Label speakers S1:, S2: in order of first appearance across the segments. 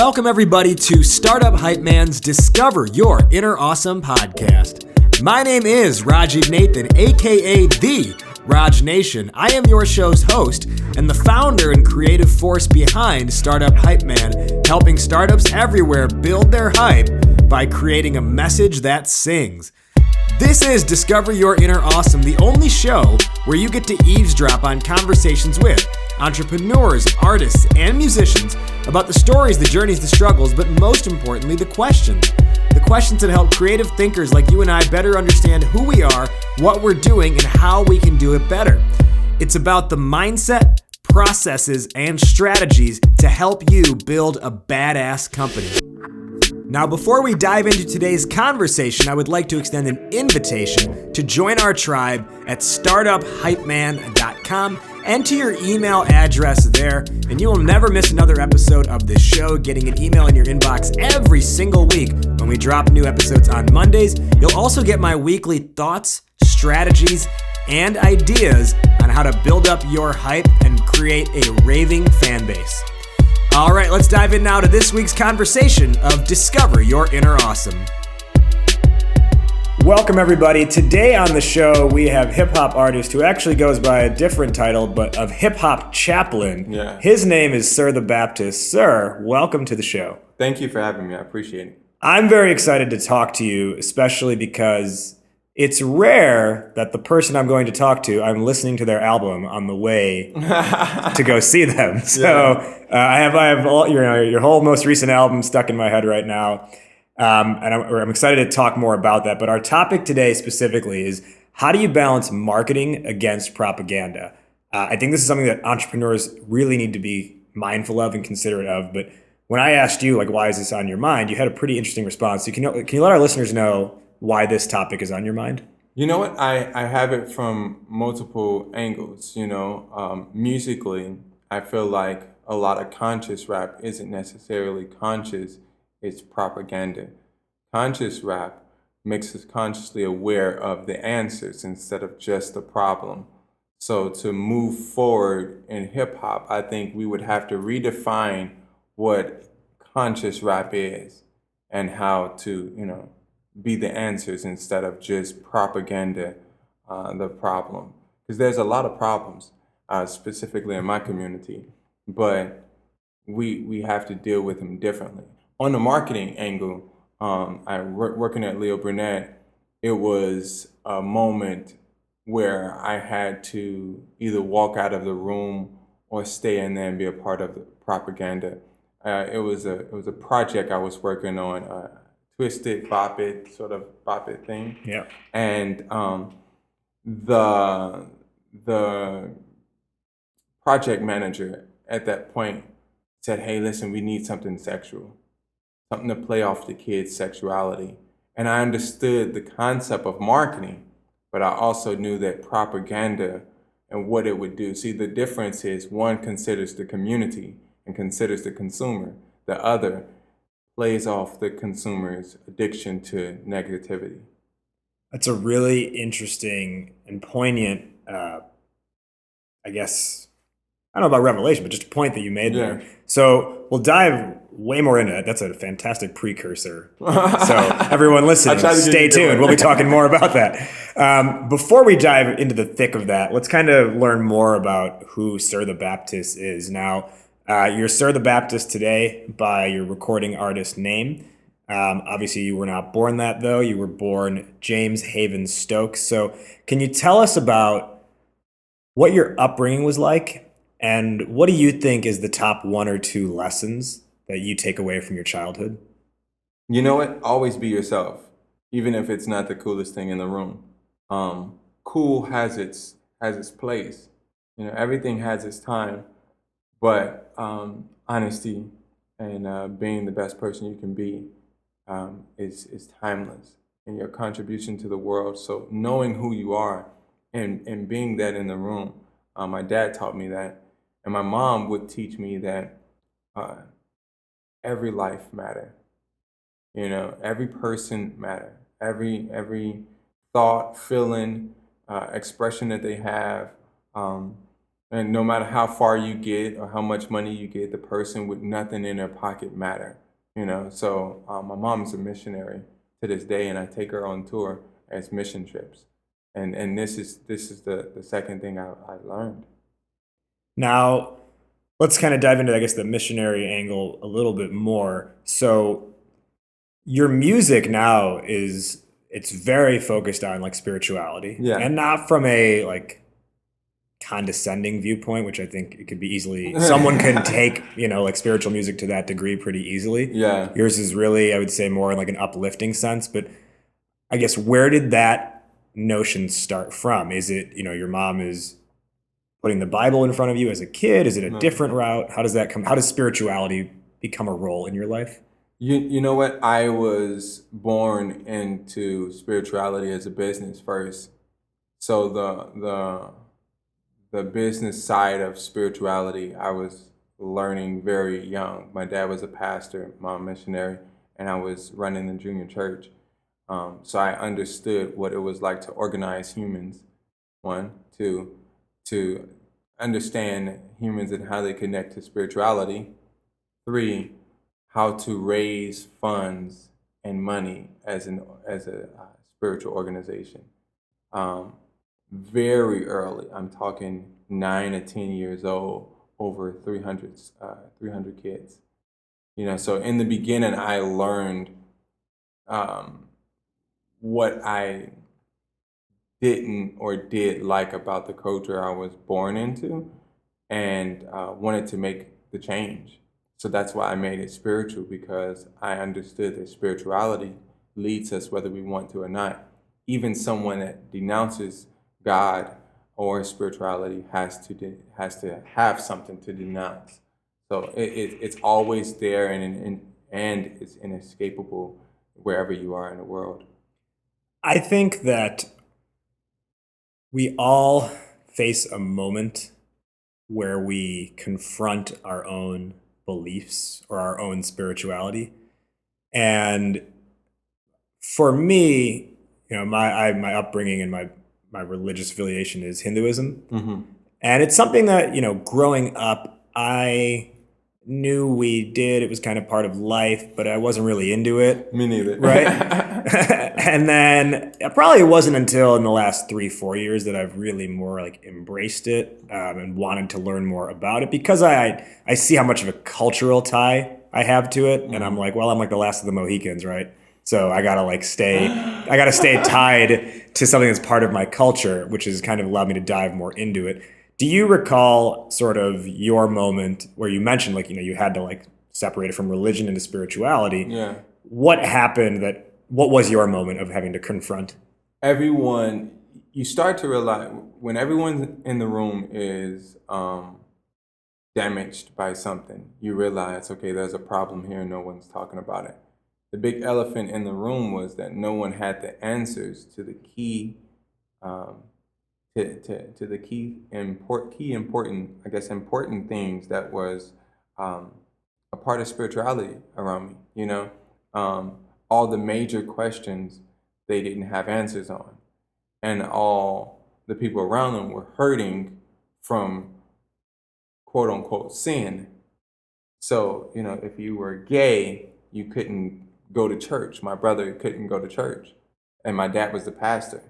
S1: Welcome everybody to Startup Hype Man's Discover Your Inner Awesome podcast. My name is Rajiv Nathan, aka The Raj Nation. I am your show's host and the founder and creative force behind Startup Hype Man, helping startups everywhere build their hype by creating a message that sings. This is Discover Your Inner Awesome, the only show where you get to eavesdrop on conversations with entrepreneurs, artists, and musicians about the stories, the journeys, the struggles, but most importantly, the questions. The questions that help creative thinkers like you and I better understand who we are, what we're doing, and how we can do it better. It's about the mindset, processes, and strategies to help you build a badass company. Now, before we dive into today's conversation, I would like to extend an invitation to join our tribe at startuphypeman.com. Enter your email address there, and you will never miss another episode of this show, getting an email in your inbox every single week when we drop new episodes on Mondays. You'll also get my weekly thoughts, strategies, and ideas on how to build up your hype and create a raving fan base. All right, let's dive in now to this week's conversation of Discover Your Inner Awesome. Welcome, everybody. Today on the show, we have hip-hop artist who actually goes by a different title, but of Hip Hop Chaplain.
S2: Yeah.
S1: His name is Sir the Baptist. Sir, welcome to the show.
S2: Thank you for having me. I appreciate it.
S1: I'm very excited to talk to you, especially because it's rare that the person I'm going to talk to, I'm listening to their album on the way to go see them. So I have all your whole most recent album stuck in my head right now. And I'm excited to talk more about that. But our topic today specifically is how do you balance marketing against propaganda? I think this is something that entrepreneurs really need to be mindful of and considerate of. But when I asked you, why is this on your mind? You had a pretty interesting response. So can you let our listeners know why this topic is on your mind?
S2: You know what? I have it from multiple angles. Musically, I feel like a lot of conscious rap isn't necessarily conscious. It's propaganda. Conscious rap makes us consciously aware of the answers instead of just the problem. So to move forward in hip hop, I think we would have to redefine what conscious rap is and how to, be the answers instead of just propaganda, the problem. Because there's a lot of problems, specifically in my community, but we have to deal with them differently. On the marketing angle, working at Leo Burnett, it was a moment where I had to either walk out of the room or stay in there and be a part of the propaganda. It was a project I was working on, twisted bop it thing.
S1: Yeah.
S2: And the project manager at that point said, "Hey, listen, we need something sexual. Something to play off the kids' sexuality." And I understood the concept of marketing, but I also knew that propaganda and what it would do. See, the difference is one considers the community and considers the consumer. The other plays off the consumer's addiction to negativity.
S1: That's a really interesting and poignant, I don't know about revelation, but just a point that you made there. So we'll dive way more into it. That's a fantastic precursor. So everyone listening, stay tuned. We'll be talking more about that. Before we dive into the thick of that, let's kind of learn more about who Sir the Baptist is. Now, you're Sir the Baptist today by your recording artist name. Obviously, you were not born that, though. You were born James Haven Stokes. So can you tell us about what your upbringing was like? And what do you think is the top one or two lessons that you take away from your childhood?
S2: You know what? Always be yourself, even if it's not the coolest thing in the room. Cool has its place. Everything has its time, but honesty and being the best person you can be is timeless. And your contribution to the world. So knowing who you are and being that in the room. My dad taught me that. And my mom would teach me that every life matter. Every person matter. Every thought, feeling, expression that they have And no matter how far you get or how much money you get, the person with nothing in their pocket matter. So my mom's a missionary to this day, and I take her on tour as mission trips. And this is the second thing I learned.
S1: Now, let's kind of dive into, I guess, the missionary angle a little bit more. So your music now it's very focused on like spirituality,
S2: Yeah.
S1: and not from a like condescending viewpoint, which I think it could be easily, someone can take, like spiritual music to that degree pretty easily.
S2: Yeah.
S1: Yours is really, I would say, more in like an uplifting sense. But I guess, where did that notion start from? Is it, your mom is putting the Bible in front of you as a kid? Is it a different route? How does spirituality become a role in your life?
S2: You know what? I was born into spirituality as a business first. So the business side of spirituality, I was learning very young. My dad was a pastor, mom missionary, and I was running the junior church. So I understood what it was like to organize humans, one, two, to understand humans and how they connect to spirituality, three, how to raise funds and money as a spiritual organization. Very early, I'm talking 9 or 10 years old, over 300 kids. So in the beginning, I learned what I didn't or did like about the culture I was born into, and wanted to make the change. So that's why I made it spiritual, because I understood that spirituality leads us whether we want to or not. Even someone that denounces God or spirituality has to have something to denounce. So it's always there, and it's inescapable wherever you are in the world.
S1: I think that we all face a moment where we confront our own beliefs or our own spirituality. And for me, my upbringing and my religious affiliation is Hinduism.
S2: Mm-hmm.
S1: And it's something that, growing up, I knew we did. It was kind of part of life, but I wasn't really into it.
S2: Me neither.
S1: Right? And then it probably wasn't until in the last 3-4 years that I've really more like embraced it, and wanted to learn more about it, because I see how much of a cultural tie I have to it. And I'm like, well, I'm like the last of the Mohicans, right? So I gotta stay tied to something that's part of my culture, which has kind of allowed me to dive more into it. Do you recall sort of your moment where you mentioned you had to separate it from religion into spirituality?
S2: Yeah.
S1: What happened what was your moment of having to confront?
S2: You start to realize when everyone in the room is damaged by something, you realize, okay, there's a problem here and no one's talking about it. The big elephant in the room was that no one had the answers to the key to the important things that was a part of spirituality around me. All the major questions they didn't have answers on, and all the people around them were hurting from quote unquote sin. So if you were gay, you couldn't go to church. My brother couldn't go to church, and my dad was the pastor.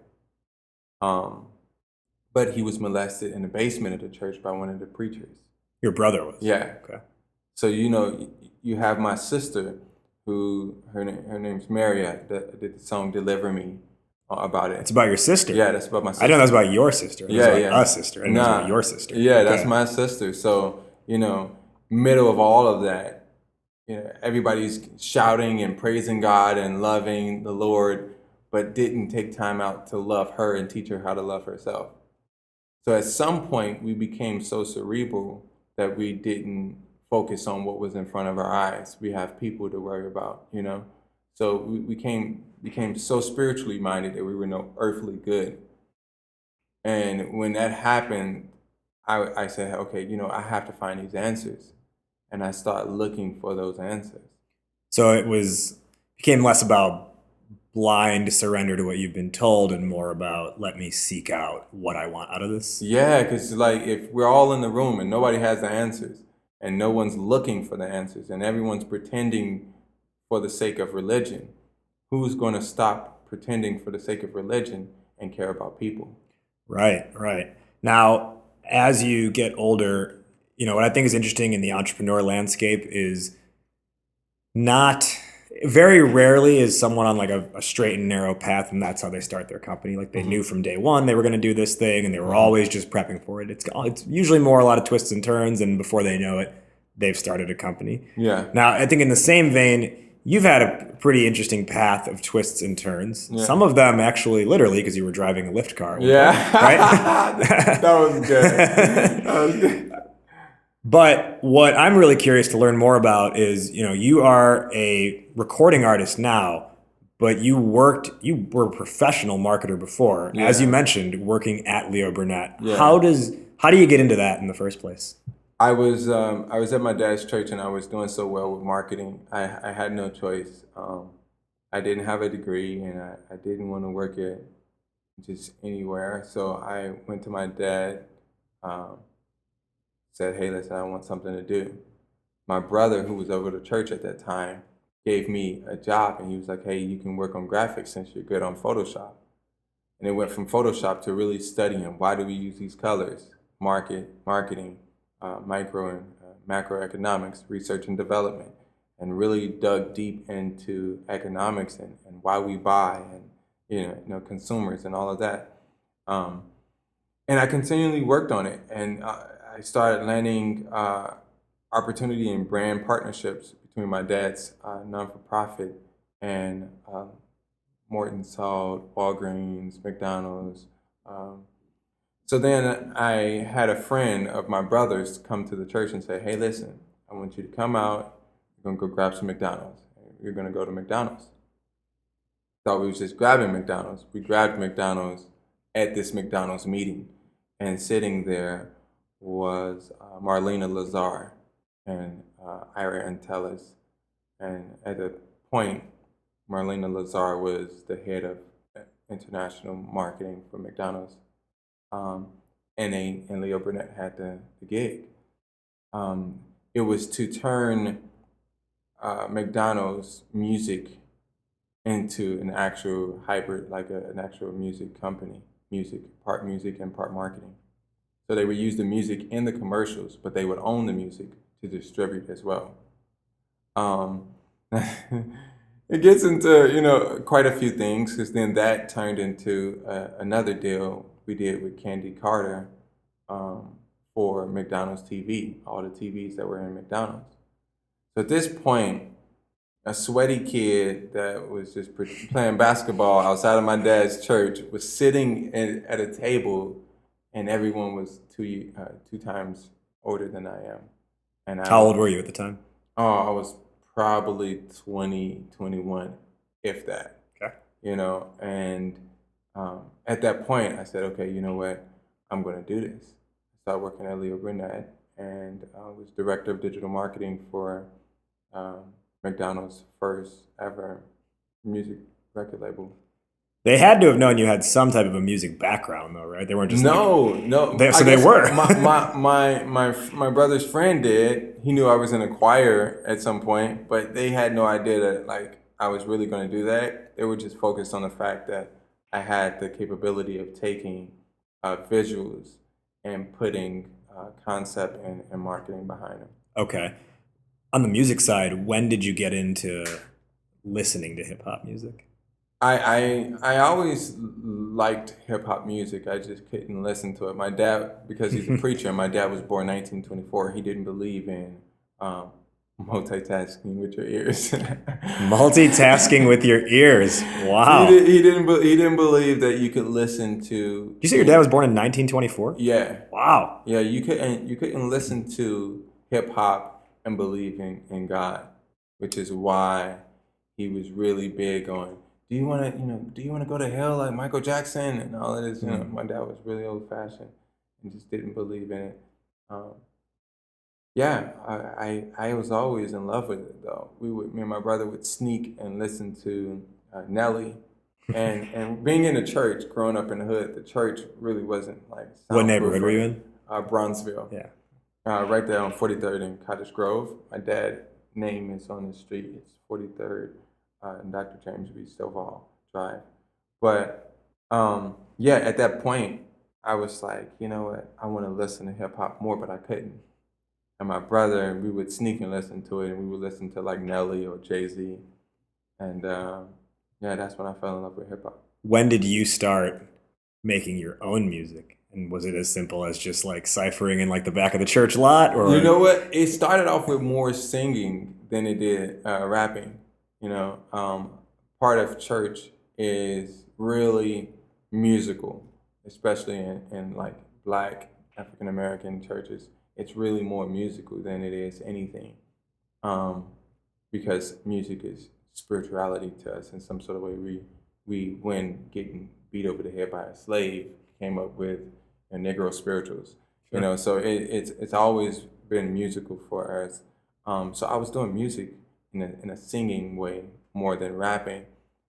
S2: But he was molested in the basement of the church by one of the preachers.
S1: Your brother was?
S2: Yeah.
S1: Okay.
S2: So you have my sister, who her name's Maria, that did the song "Deliver Me" about it.
S1: It's about your sister.
S2: Yeah, that's about my sister.
S1: I know that's about your sister.
S2: Yeah.
S1: A sister. And that's about your sister.
S2: Yeah, okay. That's my sister. So middle of all of that, everybody's shouting and praising God and loving the Lord, but didn't take time out to love her and teach her how to love herself. So at some point, we became so cerebral that we didn't focus on what was in front of our eyes. We have people to worry about, So we became so spiritually minded that we were no earthly good. And when that happened, I said, okay, I have to find these answers. And I started looking for those answers.
S1: So it became less about blind surrender to what you've been told and more about let me seek out what I want out of this?
S2: Yeah, because like if we're all in the room and nobody has the answers and no one's looking for the answers and everyone's pretending for the sake of religion, who's going to stop pretending for the sake of religion and care about people?
S1: Right, right. Now, as you get older, what I think is interesting in the entrepreneur landscape is not very rarely is someone on like a straight and narrow path and that's how they start their company. Like they knew from day one they were going to do this thing and they were always just prepping for it. It's usually more a lot of twists and turns, and before they know it, they've started a company.
S2: Yeah.
S1: Now, I think in the same vein, you've had a pretty interesting path of twists and turns.
S2: Yeah.
S1: Some of them actually literally because you were driving a Lyft car.
S2: Yeah.
S1: Right?
S2: That was good. That was good.
S1: But what I'm really curious to learn more about is, you are a recording artist now, but you were a professional marketer before, as you mentioned, working at Leo Burnett.
S2: Yeah.
S1: How do you get into that in the first place?
S2: I was at my dad's church and I was doing so well with marketing. I had no choice. I didn't have a degree and I didn't want to work at just anywhere. So I went to my dad, said, hey, listen, I want something to do. My brother, who was over the church at that time, gave me a job and he was like, hey, you can work on graphics since you're good on Photoshop. And it went from Photoshop to really studying why do we use these colors, marketing, micro and macroeconomics, research and development, and really dug deep into economics and why we buy and consumers and all of that. And I continually worked on it, and I started landing opportunity and brand partnerships between my dad's non-for-profit and Morton Salt, Walgreens, McDonald's. So then I had a friend of my brother's come to the church and say, hey, listen, I want you to come out. You're going to go grab some McDonald's. You're going to go to McDonald's. Thought we was just grabbing McDonald's. We grabbed McDonald's at this McDonald's meeting. And sitting there was Marlena Lazar and Ira Antelis. And at the point, Marlena Lazar was the head of international marketing for McDonald's. And Leo Burnett had the gig. It was to turn McDonald's music into an actual hybrid, like an actual music company, part music and part marketing. So they would use the music in the commercials, but they would own the music to distribute as well. It gets into quite a few things, because then that turned into another deal we did with Candy Carter for McDonald's TV, all the TVs that were in McDonald's. So at this point, a sweaty kid that was just playing basketball outside of my dad's church was sitting at a table, and everyone was two times older than I am. And
S1: How old were you at the time?
S2: Oh, I was probably 20, 21, if that.
S1: Okay.
S2: And at that point, I said, okay, you know what? I'm going to do this. I started working at Leo Burnett, and I was director of digital marketing for McDonald's first ever music record label.
S1: They had to have known you had some type of a music background, though, right? They weren't just
S2: no.
S1: They were.
S2: my brother's friend did. He knew I was in a choir at some point, but they had no idea that I was really going to do that. They were just focused on the fact that I had the capability of taking visuals and putting concept and marketing behind them.
S1: Okay. On the music side, when did you get into listening to hip hop music?
S2: I always liked hip hop music. I just couldn't listen to it. My dad, because he's a preacher, my dad was born 1924. He didn't believe in multitasking with your ears.
S1: Multitasking with your ears. Wow.
S2: He didn't believe that you could listen to.
S1: Did you say your dad was born in 1924?
S2: Yeah.
S1: Wow.
S2: Yeah, you couldn't listen to hip hop and believe in God, which is why he was really big on. Do you want to go to hell like Michael Jackson and all of this? My dad was really old fashioned and just didn't believe in it. I was always in love with it though. Me and my brother would sneak and listen to Nelly. And being in the church, growing up in the hood, the church really wasn't like
S1: What
S2: soundproof.
S1: neighborhood were you in?
S2: Bronzeville.
S1: Yeah.
S2: Right there on 43rd and Cottage Grove. My dad's name is on the street. It's 43rd and Dr. James B. Stovall Drive. But yeah, at that point, I was like, you know what? I want to listen to hip hop more, but I couldn't. And my brother, we would sneak and listen to it, and we would listen to like Nelly or Jay-Z. And yeah, that's when I fell in love with hip hop.
S1: When did you start making your own music? And was it as simple as just like ciphering in like the back of the church lot? Or
S2: you know what? It started off with more singing than it did rapping. You know, part of church is really musical, especially in like Black African American churches. It's really more musical than it is anything, because music is spirituality to us in some sort of way. We when getting beat over the head by a slave, came up with Negro spirituals.
S1: Sure.
S2: You know, so it's always been musical for us. So I was doing music in a singing way more than rapping.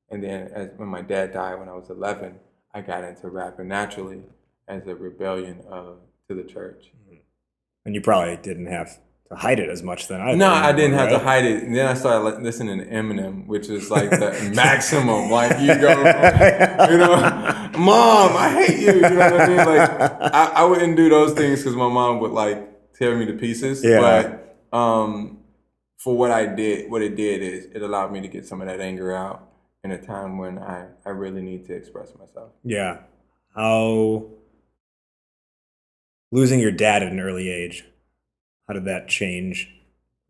S2: And then when my dad died when I was 11, I got into rapping naturally as a rebellion to the church.
S1: And you probably didn't have to hide it as much then either.
S2: No, I didn't have to
S1: right?
S2: hide it. And then I started listening to Eminem, which is like the maximum. Like you go, you know, Mom, I hate you. You know what I mean? Like I wouldn't do those things because my mom would like tear me to pieces.
S1: Yeah.
S2: But for what it did is it allowed me to get some of that anger out in a time when I really need to express myself.
S1: Yeah. How losing your dad at an early age, how did that change,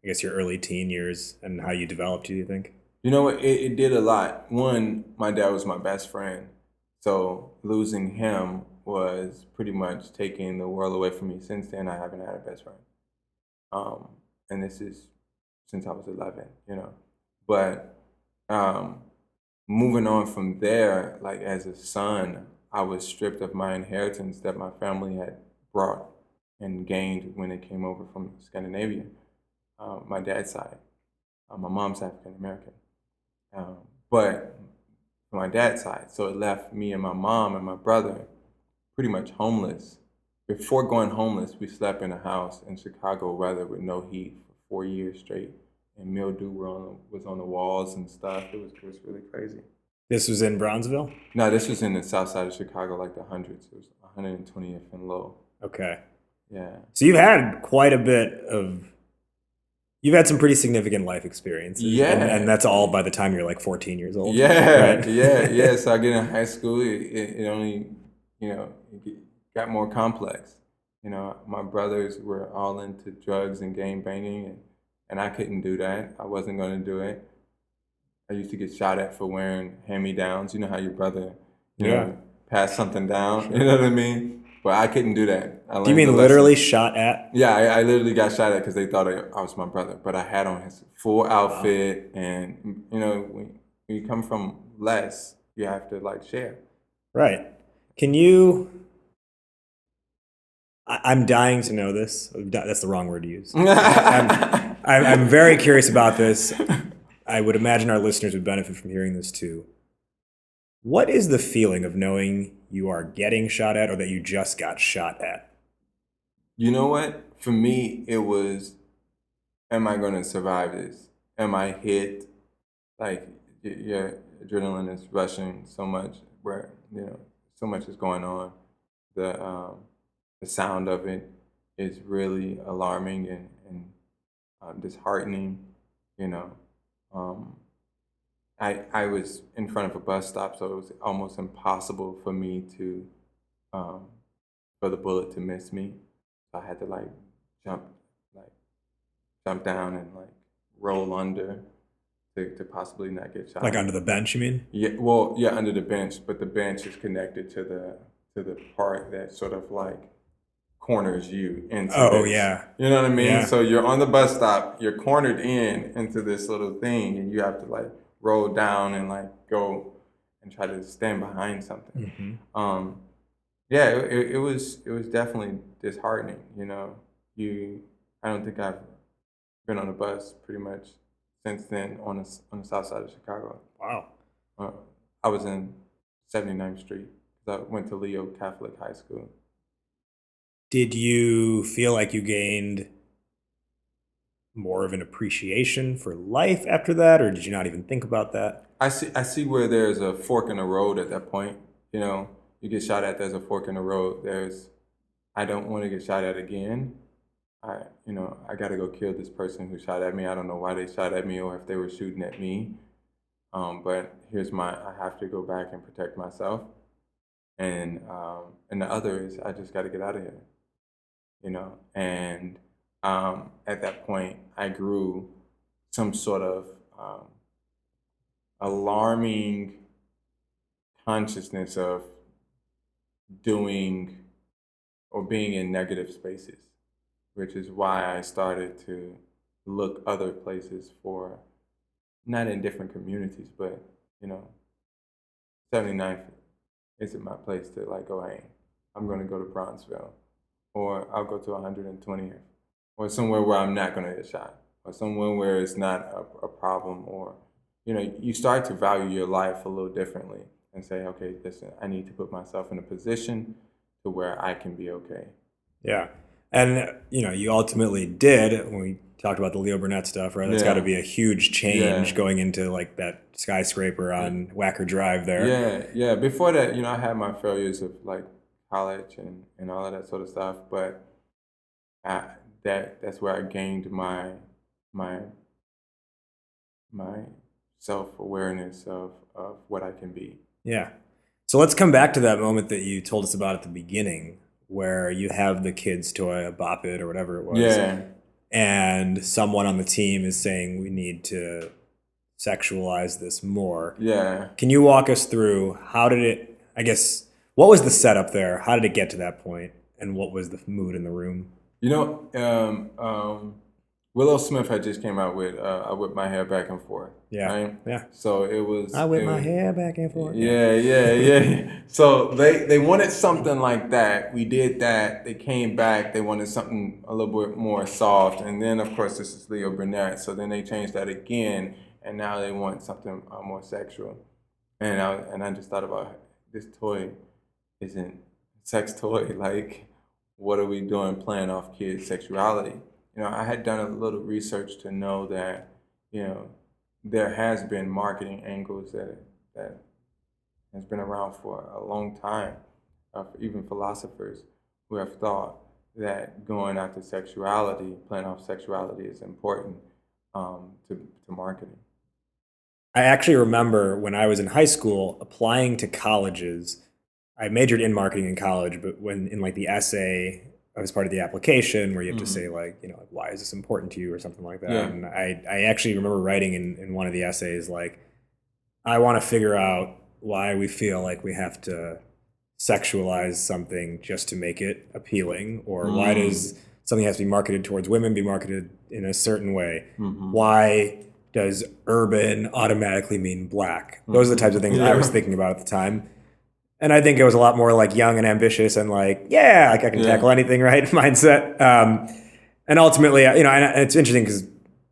S1: I guess, your early teen years and how you developed, do you think?
S2: You know what? It did a lot. One, my dad was my best friend. So losing him was pretty much taking the world away from me. Since then, I haven't had a best friend. And this is since I was 11, you know. But moving on from there, like as a son, I was stripped of my inheritance that my family had brought and gained when it came over from Scandinavia, my dad's side. My mom's African American. But from my dad's side, so it left me and my mom and my brother pretty much homeless. Before going homeless, we slept in a house in Chicago weather with no heat for 4 years straight. And mildew was on the walls and stuff. It was really crazy.
S1: This was in Brownsville?
S2: No, this was in the south side of Chicago, like the hundreds. It was 120th and Low.
S1: Okay.
S2: Yeah.
S1: So you've had quite a bit of, you've had some pretty significant life experiences.
S2: Yeah.
S1: And that's all by the time you're like 14 years old.
S2: Yeah,
S1: right?
S2: yeah. So I get in high school, it only, it got more complex. You know, my brothers were all into drugs and gang banging, and I couldn't do that. I wasn't going to do it. I used to get shot at for wearing hand-me-downs. You know how your brother, you know, passed something down. Sure. You know what I mean? But I couldn't do that.
S1: Do you mean literally shot at?
S2: Yeah, I literally got shot at because they thought I was my brother. But I had on his full outfit, and you know, when you come from less, you have to like share.
S1: Right. Can you? I'm dying to know this. That's the wrong word to use. I'm very curious about this. I would imagine our listeners would benefit from hearing this too. What is the feeling of knowing you are getting shot at or that you just got shot at?
S2: You know what? For me, it was, am I going to survive this? Am I hit? Like, your adrenaline is rushing so much where, you know, so much is going on. The sound of it is really alarming and disheartening, you know. I was in front of a bus stop, so it was almost impossible for me to, for the bullet to miss me. So I had to jump down and roll under to possibly not get shot.
S1: Like under the bench, you mean?
S2: Yeah, well, yeah, under the bench, but the bench is connected to the part that sort of corners you into
S1: Oh,
S2: this.
S1: yeah.
S2: You know what I mean?
S1: Yeah.
S2: So you're on the bus stop, you're cornered into this little thing, and you have to roll down and go and try to stand behind something.
S1: Mm-hmm.
S2: Yeah, it was definitely disheartening, you know. I don't think I've been on a bus pretty much since then on the south side of Chicago.
S1: Wow.
S2: Uh, I was in 79th Street. I went to Leo Catholic High School.
S1: Did you feel like you gained more of an appreciation for life after that, or did you not even think about that?
S2: I see where there's a fork in the road at that point. You get shot at, there's a fork in the road. I don't want to get shot at again. I got to go kill this person who shot at me. I don't know why they shot at me or if they were shooting at me. But I have to go back and protect myself. And the other is I just got to get out of here, And at that point, I grew some sort of alarming consciousness of doing or being in negative spaces, which is why I started to look other places for, not in different communities, but, 79th isn't my place to like go hang. I'm going to go to Bronzeville, or I'll go to 120th, or somewhere where I'm not going to get shot, or somewhere where it's not a problem, or, you start to value your life a little differently and say, okay, listen, I need to put myself in a position to where I can be okay.
S1: Yeah. And, you ultimately did when we talked about the Leo Burnett stuff, right? That's got to be a huge change going into like that skyscraper on Wacker Drive there.
S2: Yeah. Before that, I had my failures of like college and all of that sort of stuff, but that's where I gained my self-awareness of what I can be.
S1: Yeah. So let's come back to that moment that you told us about at the beginning, where you have the kid's toy, a Bop It or whatever it was.
S2: Yeah.
S1: And someone on the team is saying we need to sexualize this more.
S2: Yeah.
S1: Can you walk us through what was the setup there? How did it get to that point? And what was the mood in the room?
S2: Willow Smith had just came out with I Whip My Hair Back and Forth.
S1: Yeah.
S2: Right?
S1: Yeah.
S2: So it was
S1: I whip my hair back and forth.
S2: Yeah. So they wanted something like that. We did that. They came back. They wanted something a little bit more soft. And then of course this is Leo Burnett. So then they changed that again, and now they want something more sexual. And I just thought about this toy isn't sex toy. Like, what are we doing playing off kids' sexuality? I had done a little research to know that, there has been marketing angles that has been around for a long time, even philosophers who have thought that going after sexuality, playing off sexuality is important to marketing.
S1: I actually remember when I was in high school applying to colleges. I majored in marketing in college, but when in like the essay, I was part of the application where you have to say like, why is this important to you or something like that. Yeah. And I actually remember writing in one of the essays, like, I want to figure out why we feel like we have to sexualize something just to make it appealing, or why does something has to be marketed towards women be marketed in a certain way? Why does urban automatically mean black? Those are the types of things I was thinking about at the time. And I think it was a lot more like young and ambitious and like, I can tackle anything, right? Mindset. And ultimately, and it's interesting because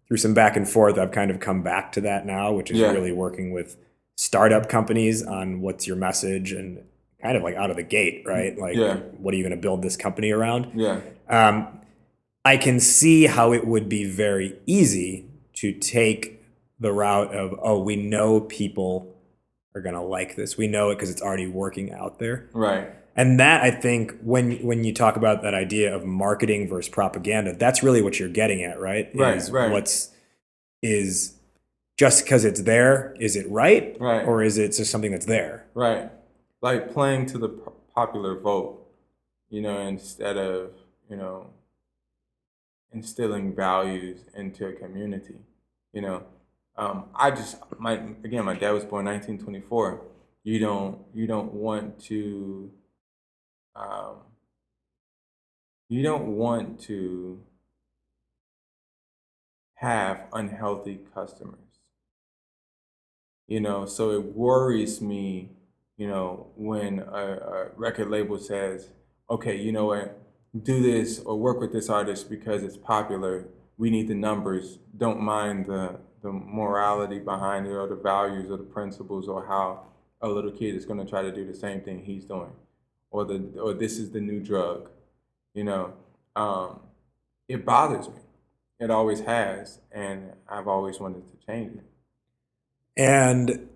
S1: through some back and forth, I've kind of come back to that now, which is really working with startup companies on what's your message and kind of like out of the gate, right? Like, what are you going to build this company around?
S2: Yeah.
S1: I can see how it would be very easy to take the route of, we know people are going to like this. We know it because it's already working out there.
S2: Right.
S1: And that, I think, when you talk about that idea of marketing versus propaganda, that's really what you're getting at, right?
S2: Right.
S1: Is just because it's there, is it right?
S2: Right.
S1: Or is it just something that's there?
S2: Right. Like playing to the popular vote, instead of, instilling values into a community, my dad was born 1924. You don't want to have unhealthy customers. So it worries me, when a record label says, okay, you know what, do this or work with this artist because it's popular. We need the numbers. Don't mind the the morality behind it or the values or the principles or how a little kid is going to try to do the same thing he's doing, or this is the new drug, you know. It bothers me. It always has, and I've always wanted to change it.
S1: And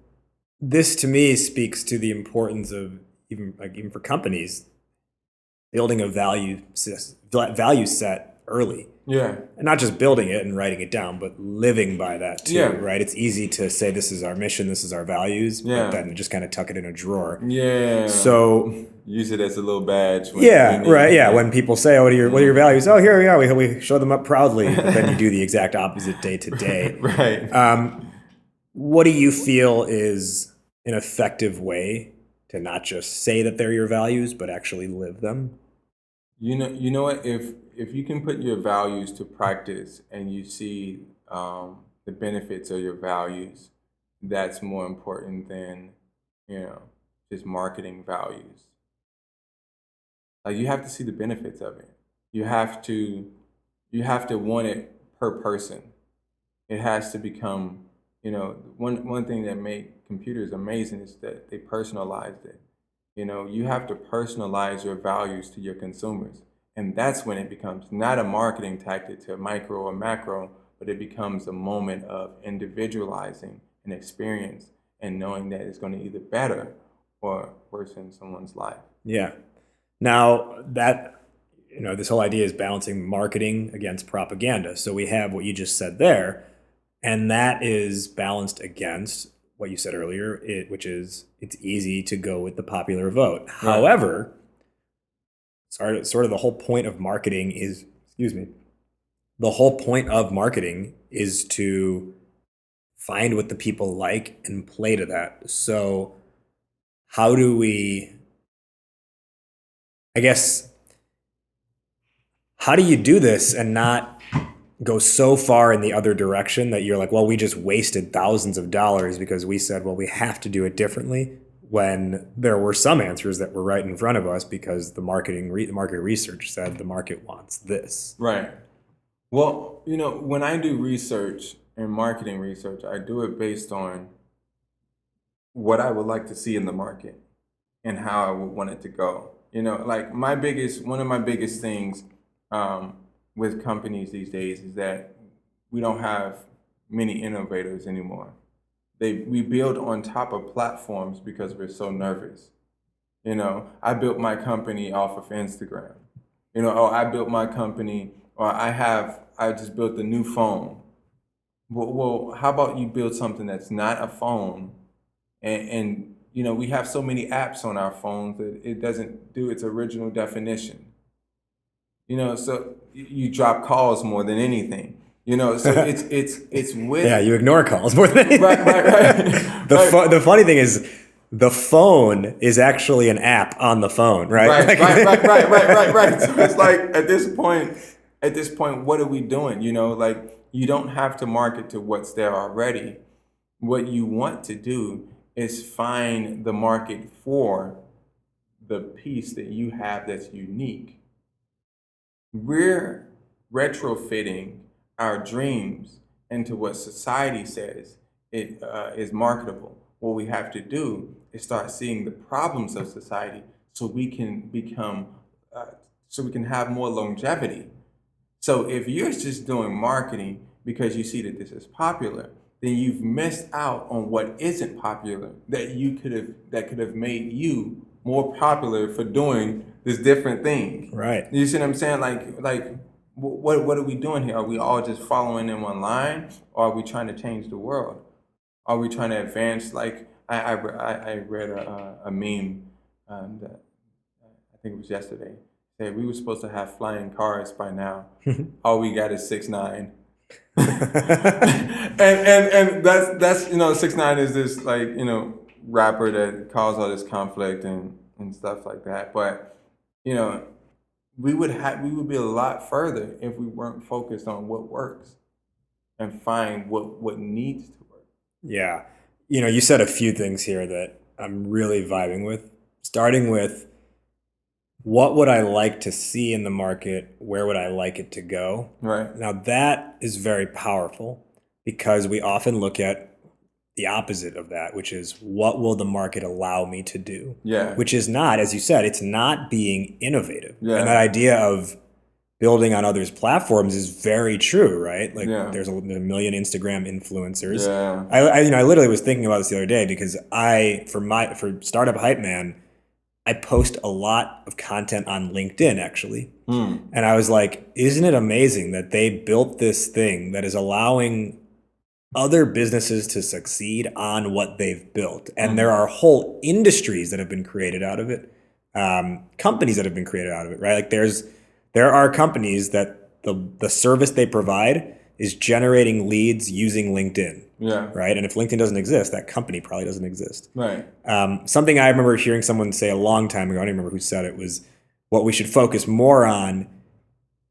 S1: this to me speaks to the importance of even for companies building a value set early.
S2: Yeah.
S1: And not just building it and writing it down, but living by that too,
S2: Yeah.
S1: right? It's easy to say this is our mission, this is our values,
S2: Yeah.
S1: but then just kind of tuck it in a drawer.
S2: Yeah.
S1: So
S2: use it as a little badge.
S1: When people say, "Oh, what are your values?" Oh, here we are. We show them up proudly, but then you do the exact opposite day to day.
S2: Right.
S1: What do you feel is an effective way to not just say that they're your values, but actually live them?
S2: You know what? If you can put your values to practice and you see the benefits of your values, that's more important than just marketing values. Like, you have to see the benefits of it. You have to want it per person. It has to become, one thing that made computers amazing is that they personalized it. You have to personalize your values to your consumers. And that's when it becomes not a marketing tactic to micro or macro, but it becomes a moment of individualizing an experience and knowing that it's going to either better or worsen someone's life.
S1: Yeah. Now that, this whole idea is balancing marketing against propaganda. So we have what you just said there, and that is balanced against what you said earlier, which is it's easy to go with the popular vote. Right. However, sort of the whole point of marketing is, the whole point of marketing is to find what the people like and play to that. So how do you do this and not go so far in the other direction that you're like, well, we just wasted thousands of dollars because we said, well, we have to do it differently, when there were some answers that were right in front of us because the market research said the market wants this.
S2: Right. Well, when I do research and marketing research, I do it based on what I would like to see in the market and how I would want it to go. Like one of my biggest things with companies these days is that we don't have many innovators anymore. We build on top of platforms because we're so nervous. I built my company off of Instagram. I built my company, or I just built a new phone. Well, how about you build something that's not a phone, and we have so many apps on our phones that it doesn't do its original definition. So you drop calls more than anything. So it's with...
S1: Yeah, you ignore calls more than anything.
S2: Right.
S1: The funny thing is, the phone is actually an app on the phone, right?
S2: Right. So it's like, at this point, what are we doing? Like, you don't have to market to what's there already. What you want to do is find the market for the piece that you have that's unique. We're retrofitting our dreams into what society says it is marketable. What we have to do is start seeing the problems of society so we can have more longevity. So if you're just doing marketing because you see that this is popular, then you've missed out on what isn't popular that could have made you more popular for doing this different thing.
S1: Right.
S2: You see what I'm saying? Like what are we doing here? Are we all just following them online, or are we trying to change the world? Are we trying to advance? Like I read a meme that I think it was yesterday. Said we were supposed to have flying cars by now. All we got is 6ix9ine. and that's 6ix9ine is this rapper that caused all this conflict and stuff like that. But we would be a lot further if we weren't focused on what works and find what needs to work.
S1: Yeah. You said a few things here that I'm really vibing with, starting with what would I like to see in the market? Where would I like it to go?
S2: Right.
S1: Now that is very powerful. because we often look at the opposite of that, which is what will the market allow me to do?
S2: Yeah.
S1: Which is not, as you said, it's not being innovative.
S2: Yeah.
S1: And that idea of building on others' platforms is very true, right? Like
S2: Yeah.
S1: there's a million Instagram influencers.
S2: Yeah.
S1: I literally was thinking about this the other day because for Startup Hype Man, I post a lot of content on LinkedIn actually. And I was like, isn't it amazing that they built this thing that is allowing other businesses to succeed on what they've built? And there are whole industries that have been created out of it, companies that have been created out of it, right? Like there are companies that the service they provide is generating leads using LinkedIn.
S2: Yeah.
S1: Right. And if LinkedIn doesn't exist, that company probably doesn't exist.
S2: Right.
S1: Something I remember hearing someone say a long time ago, I don't even remember who said it, was what we should focus more on.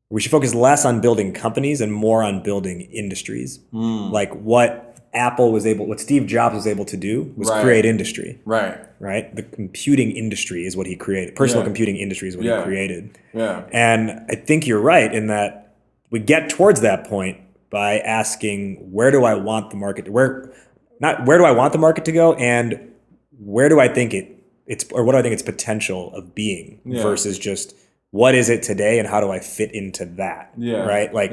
S1: We should focus less on building companies and more on building industries. Like what Steve Jobs was able to do was create industry.
S2: Right.
S1: Right. The computing industry is what he created. Personal computing industry is what he created.
S2: Yeah.
S1: And I think you're right in that we get towards that point by asking, where do I want the market to go, and where do I think what do I think its potential of being versus just what is it today and how do I fit into that?
S2: Yeah.
S1: Right? Like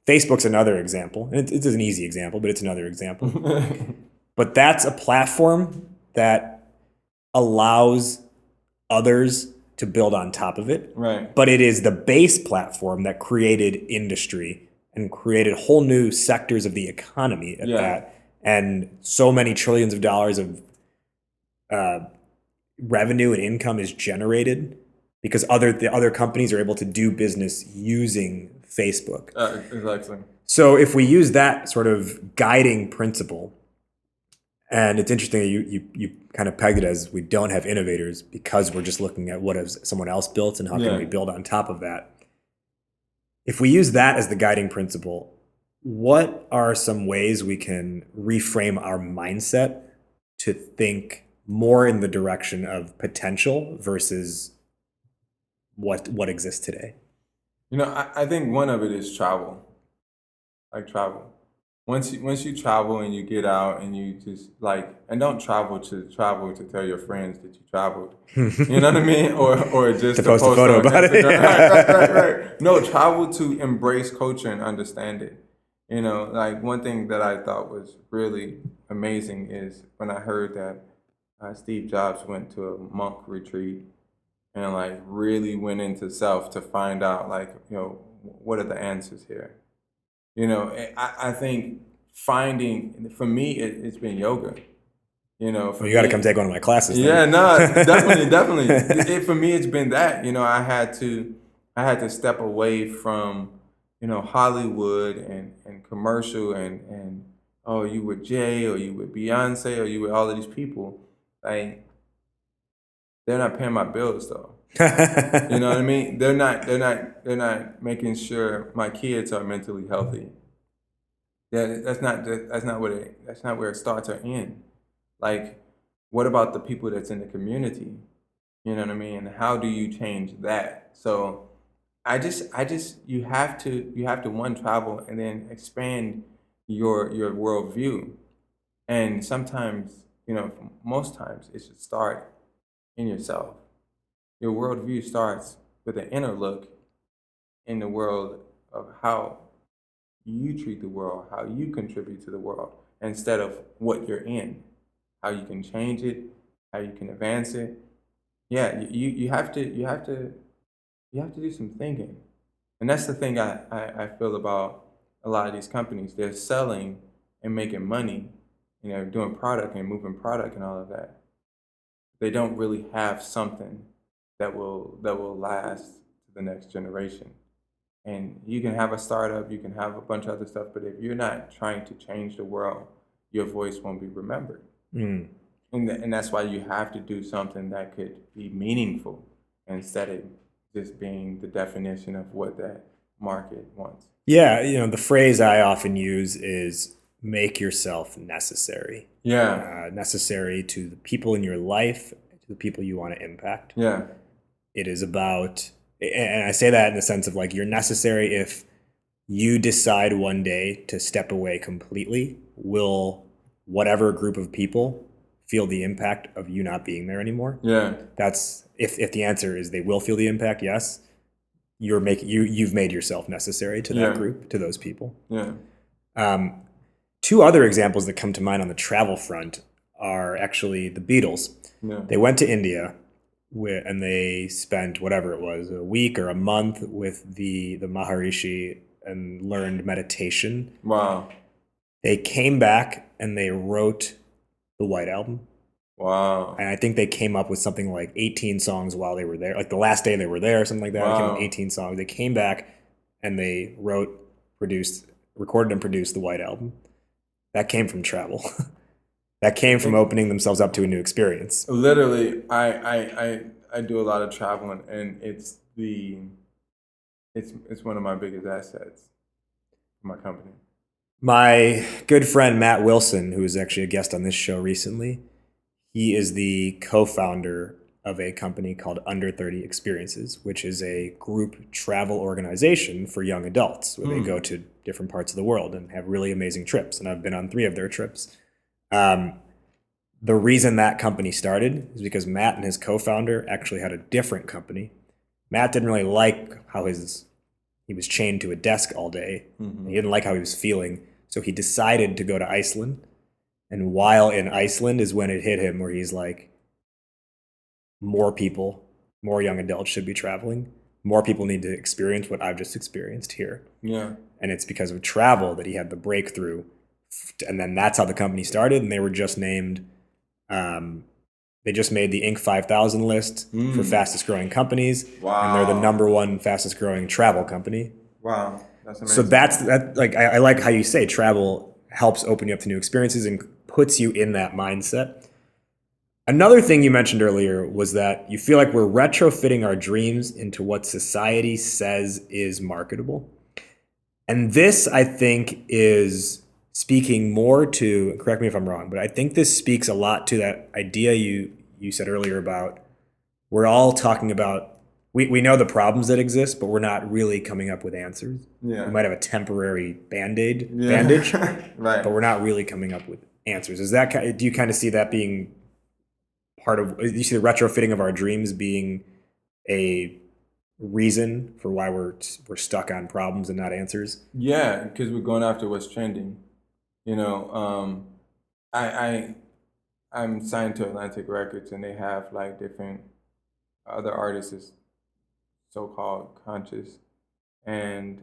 S1: Facebook's another example. And it's an easy example, but it's another example. But that's a platform that allows others to build on top of it.
S2: Right.
S1: But it is the base platform that created industry and created whole new sectors of the economy at that. And so many trillions of dollars of revenue and income is generated because the other companies are able to do business using Facebook.
S2: Exactly.
S1: So if we use that sort of guiding principle, and it's interesting that you kind of pegged it as we don't have innovators because we're just looking at what has someone else built and how can we build on top of that. If we use that as the guiding principle, what are some ways we can reframe our mindset to think more in the direction of potential versus what exists today?
S2: I think one of it is travel. Like travel. Once you travel and you get out and you just and don't travel to tell your friends that you traveled. You know what I mean? Or just
S1: to post a photo about it.
S2: Right. No, travel to embrace culture and understand it. One thing that I thought was really amazing is when I heard that Steve Jobs went to a monk retreat and really went into self to find out what are the answers here. I think for me, it's been yoga. You
S1: got to come take one of my classes.
S2: Yeah, no, definitely. For me, it's been that. I had to step away from, Hollywood and commercial and oh, you with Jay or you with Beyonce or you with all of these people. They're not paying my bills though. You know what I mean? They're not making sure my kids are mentally healthy. That's not where it starts or ends. What about the people that's in the community? You know what I mean? And how do you change that? So you have to one, travel and then expand your worldview. And sometimes, most times it should start in yourself. Your worldview starts with an inner look in the world of how you treat the world, how you contribute to the world, instead of what you're in, how you can change it, how you can advance it. Yeah, you have to do some thinking. And that's the thing I feel about a lot of these companies. They're selling and making money, doing product and moving product and all of that. They don't really have something that will last to the next generation. And you can have a startup, you can have a bunch of other stuff, but if you're not trying to change the world, your voice won't be remembered. And that's why you have to do something that could be meaningful instead of just being the definition of what that market wants.
S1: Yeah, the phrase I often use is make yourself necessary.
S2: Yeah.
S1: Necessary to the people in your life, to the people you want to impact.
S2: Yeah.
S1: It is about, and I say that in the sense of you're necessary if you decide one day to step away completely, will whatever group of people feel the impact of you not being there anymore?
S2: Yeah.
S1: That's if the answer is they will feel the impact, yes, you've made yourself necessary to that group, to those people.
S2: Yeah.
S1: Two other examples that come to mind on the travel front are actually the Beatles.
S2: Yeah.
S1: They went to India and they spent whatever it was, a week or a month with the Maharishi and learned meditation.
S2: Wow.
S1: They came back and they wrote the White Album.
S2: Wow.
S1: And I think they came up with something like 18 songs while they were there, like the last day they were there, something like that. Wow. They came up with 18 songs. They came back and they recorded and produced the White Album. That came from travel. That came from opening themselves up to a new experience.
S2: Literally, I do a lot of traveling, and it's one of my biggest assets for my company.
S1: My good friend Matt Wilson, who was actually a guest on this show recently, he is the co-founder of a company called Under 30 Experiences, which is a group travel organization for young adults where they go to different parts of the world and have really amazing trips. And I've been on 3 of their trips. The reason that company started is because Matt and his co-founder actually had a different company. Matt didn't really like how he was chained to a desk all day. Mm-hmm. He didn't like how he was feeling. So he decided to go to Iceland. And while in Iceland is when it hit him where he's like, more people, more young adults should be traveling. More people need to experience what I've just experienced here.
S2: Yeah.
S1: And it's because of travel that he had the breakthrough. And then that's how the company started. And they were just named, they just made the Inc. 5000 list for fastest growing companies.
S2: Wow.
S1: And they're the #1 fastest growing travel company.
S2: Wow. That's amazing.
S1: So that like, I like how you say travel helps open you up to new experiences and puts you in that mindset. Another thing you mentioned earlier was that you feel like we're retrofitting our dreams into what society says is marketable. And this, I think, is speaking more to, correct me if I'm wrong, but I think this speaks a lot to that idea you said earlier about we're all talking about, we know the problems that exist, but we're not really coming up with answers.
S2: Yeah.
S1: We might have a temporary bandage,
S2: right.
S1: But we're not really coming up with answers. Do you kind of see that being part of, do you see the retrofitting of our dreams being a reason for why we're stuck on problems and not answers?
S2: Yeah, because we're going after what's trending. You know, I'm signed to Atlantic Records, and they have like different other artists, so-called conscious, and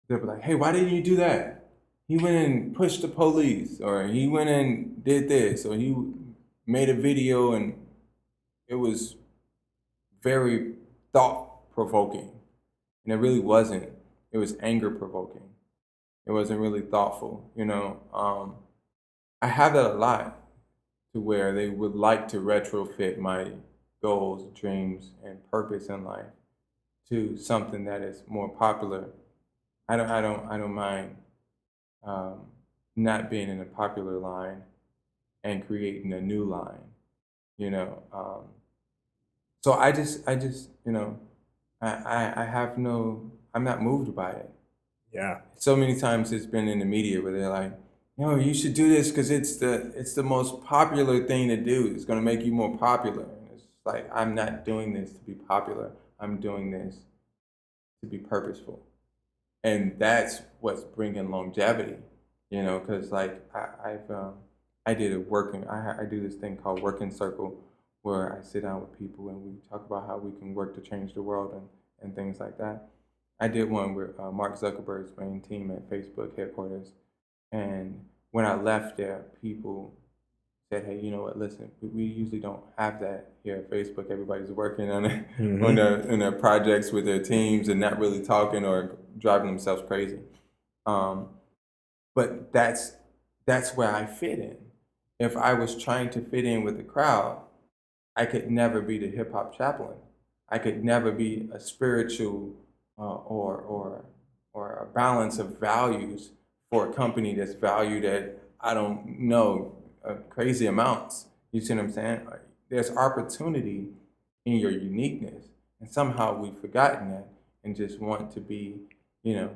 S2: they'll be like, "Hey, why didn't you do that? He went and pushed the police, or he went and did this, or he made a video and it was very thought-provoking." And it really wasn't. It was anger-provoking. It wasn't really thoughtful, you know. I have that a lot, to where they would like to retrofit my goals, dreams, and purpose in life to something that is more popular. I don't mind not being in a popular line and creating a new line, you know. So I just, you know, I'm not moved by it.
S1: Yeah.
S2: So many times it's been in the media where they're like, "No, you should do this because it's the most popular thing to do. It's going to make you more popular." And it's like, I'm not doing this to be popular. I'm doing this to be purposeful, and that's what's bringing longevity. You know, because like I do this thing called Working Circle, where I sit down with people and we talk about how we can work to change the world and things like that. I did one with Mark Zuckerberg's main team at Facebook headquarters. And when I left there, people said, "Hey, you know what, listen, we usually don't have that here at Facebook. Everybody's working on it, on their projects with their teams and not really talking or driving themselves crazy." But that's where I fit in. If I was trying to fit in with the crowd, I could never be the hip hop chaplain. I could never be a spiritual or a balance of values for a company that's valued at, I don't know, crazy amounts. You see what I'm saying? There's opportunity in your uniqueness, and somehow we've forgotten that and just want to be, you know,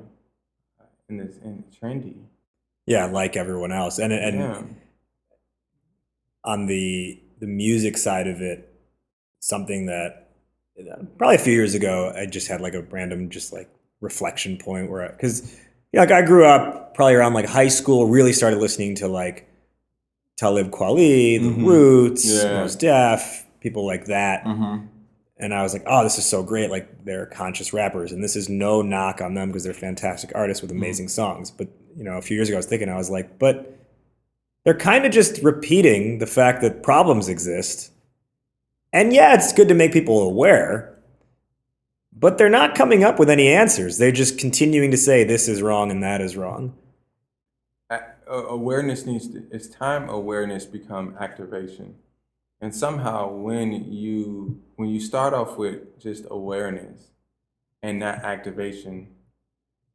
S2: in trendy.
S1: Yeah, like everyone else. And
S2: Yeah.
S1: on the music side of it, something that probably a few years ago, I just had like a random just like reflection point where, because like I grew up probably around like high school, really started listening to like Talib Kweli, The Roots,
S2: Yeah.
S1: Mos Def, people like that.
S2: Mm-hmm.
S1: And I was like, oh, this is so great. Like they're conscious rappers, and this is no knock on them because they're fantastic artists with amazing songs. But a few years ago, I was like, but they're kind of just repeating the fact that problems exist. And yeah, it's good to make people aware, but they're not coming up with any answers. They're just continuing to say this is wrong and that is wrong.
S2: Awareness it's time awareness become activation. And somehow when you start off with just awareness and not activation,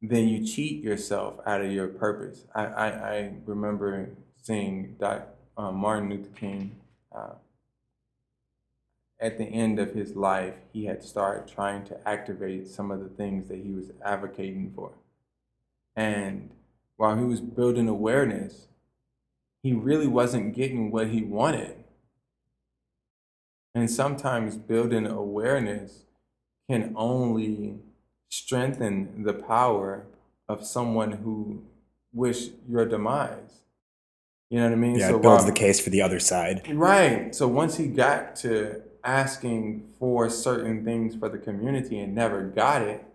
S2: then you cheat yourself out of your purpose. I remember seeing Martin Luther King at the end of his life, he had started trying to activate some of the things that he was advocating for. And while he was building awareness, he really wasn't getting what he wanted. And sometimes building awareness can only strengthen the power of someone who wish your demise. You know what I mean?
S1: Yeah, it builds the case for the other side.
S2: Right. So once he got to asking for certain things for the community and never got it,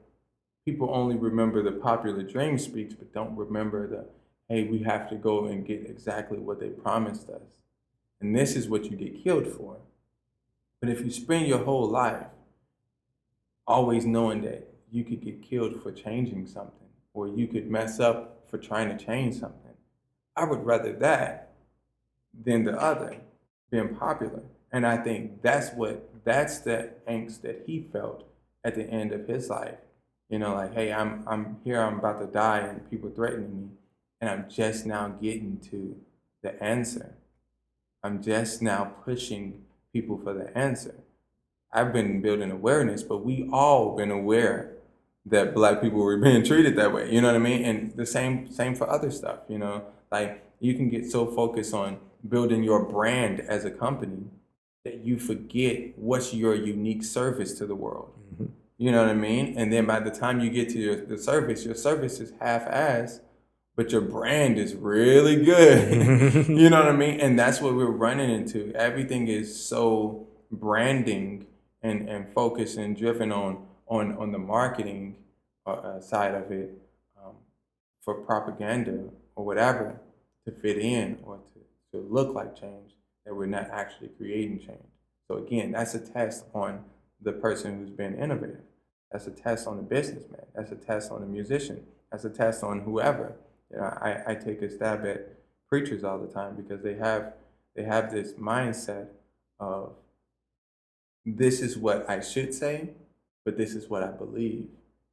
S2: people only remember the popular dream speech, but don't remember hey, we have to go and get exactly what they promised us. And this is what you get killed for. But if you spend your whole life always knowing that you could get killed for changing something, or you could mess up for trying to change something, I would rather that than the other, being popular. And I think that's the angst that he felt at the end of his life. Like, hey, I'm here, I'm about to die, and people threatening me, and I'm just now getting to the answer. I'm just now pushing people for the answer. I've been building awareness, but we all been aware that Black people were being treated that way. You know what I mean? And the same for other stuff. Like you can get so focused on building your brand as a company that you forget what's your unique service to the world. Mm-hmm. You know what I mean? And then by the time you get to your service is half-assed, but your brand is really good. You know what I mean? And that's what we're running into. Everything is so branding and focused and driven on the marketing side of it for propaganda or whatever to fit in or to look like change, that we're not actually creating change. So again, that's a test on the person who's been innovative. That's a test on the businessman. That's a test on the musician. That's a test on whoever. I take a stab at preachers all the time because they have this mindset of this is what I should say, but this is what I believe.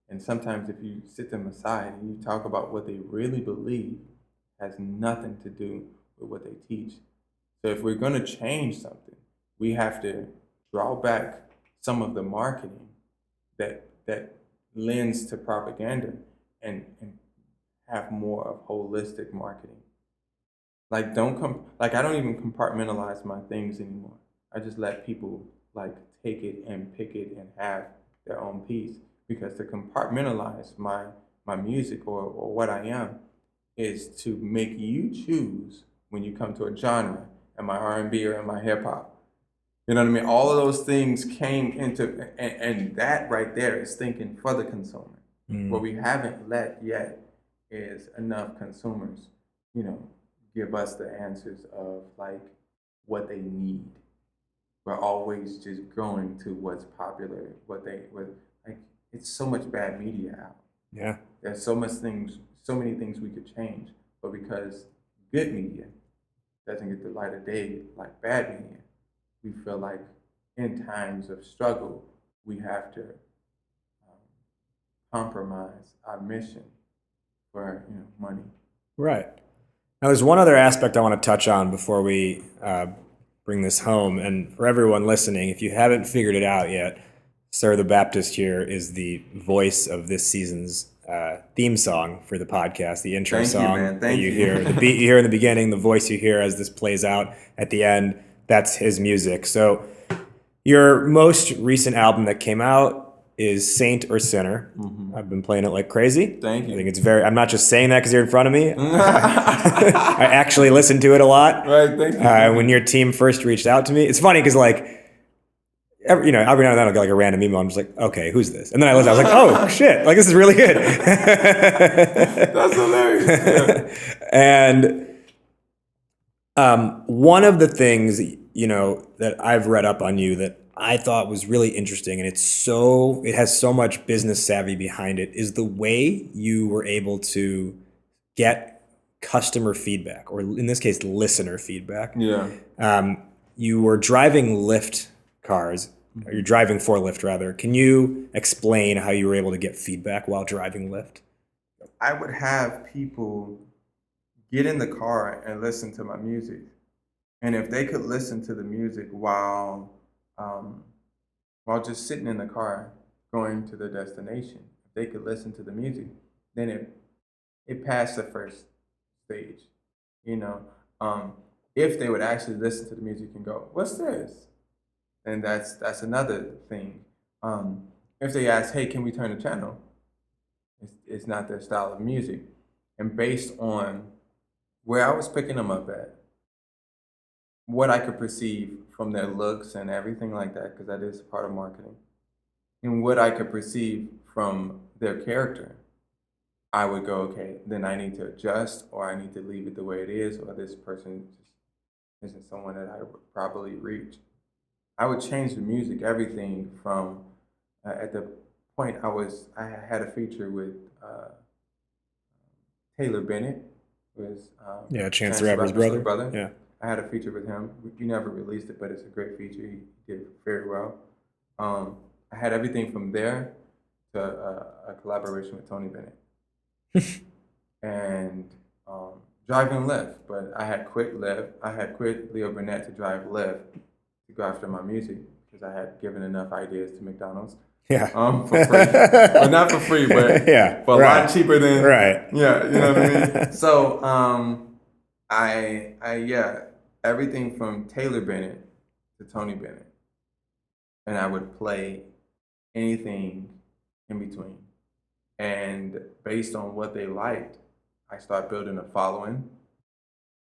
S2: And sometimes if you sit them aside and you talk about what they really believe, has nothing to do with what they teach. So if we're going to change something, we have to draw back some of the marketing that lends to propaganda and have more of holistic marketing. Like I don't even compartmentalize my things anymore. I just let people like take it and pick it and have their own piece. Because to compartmentalize my music or what I am is to make you choose when you come to a genre. Am I R&B or am I hip hop? You know what I mean? All of those things came into, and that right there is thinking for the consumer. What we haven't let yet is enough consumers, give us the answers of like what they need. We're always just going to what's popular, like it's so much bad media out.
S1: Yeah.
S2: There's so many things we could change, but because good media doesn't get the light of day like bad media, we feel like in times of struggle, we have to compromise our mission for money.
S1: Right. Now, there's one other aspect I want to touch on before we bring this home. And for everyone listening, if you haven't figured it out yet, Sir the Baptist here is the voice of this season's theme song for the podcast, the intro
S2: Thank you,
S1: song
S2: man.
S1: that
S2: Thank
S1: you
S2: you.
S1: hear, the beat you hear in the beginning, the voice you hear as this plays out at the end. That's his music. So your most recent album that came out is Saint or Sinner. I've been playing it like crazy.
S2: Thank you.
S1: I think it's I'm not just saying that because you're in front of me. I actually listened to it a lot.
S2: Right, thank you.
S1: When your team first reached out to me, it's funny because every now and then I'll get like a random email. I'm just like, okay, who's this? And then I listen. I was like, oh shit, like this is really good.
S2: That's hilarious. Yeah.
S1: And one of the things that I've read up on you that I thought was really interesting, and it has so much business savvy behind it, is the way you were able to get customer feedback, or in this case, listener feedback.
S2: Yeah.
S1: You were driving Lyft cars, or you're driving for Lyft rather. Can you explain how you were able to get feedback while driving Lyft?
S2: I would have people get in the car and listen to my music. And if they could listen to the music while just sitting in the car going to their destination, if they could listen to the music, then it passed the first stage. If they would actually listen to the music and go, "What's this?" And that's another thing. If they ask, "Hey, can we turn the channel?" It's not their style of music. And based on where I was picking them up at, what I could perceive from their looks and everything like that, because that is part of marketing, and what I could perceive from their character, I would go, okay, then I need to adjust, or I need to leave it the way it is, or this person just isn't someone that I would probably reach. I would change the music, everything from at the point I had a feature with Taylor Bennett, who is
S1: Chance the Rapper's brother. Yeah.
S2: I had a feature with him. We never released it, but it's a great feature. He did very well. I had everything from there to a collaboration with Tony Bennett. And driving Lyft, but I had quit Lyft. I had quit Leo Burnett to drive Lyft to go after my music because I had given enough ideas to McDonald's.
S1: Yeah.
S2: For free. Well, not for free, but
S1: yeah,
S2: for a lot cheaper than.
S1: Right.
S2: Yeah, you know what I mean? So everything from Taylor Bennett to Tony Bennett. And I would play anything in between. And based on what they liked, I started building a following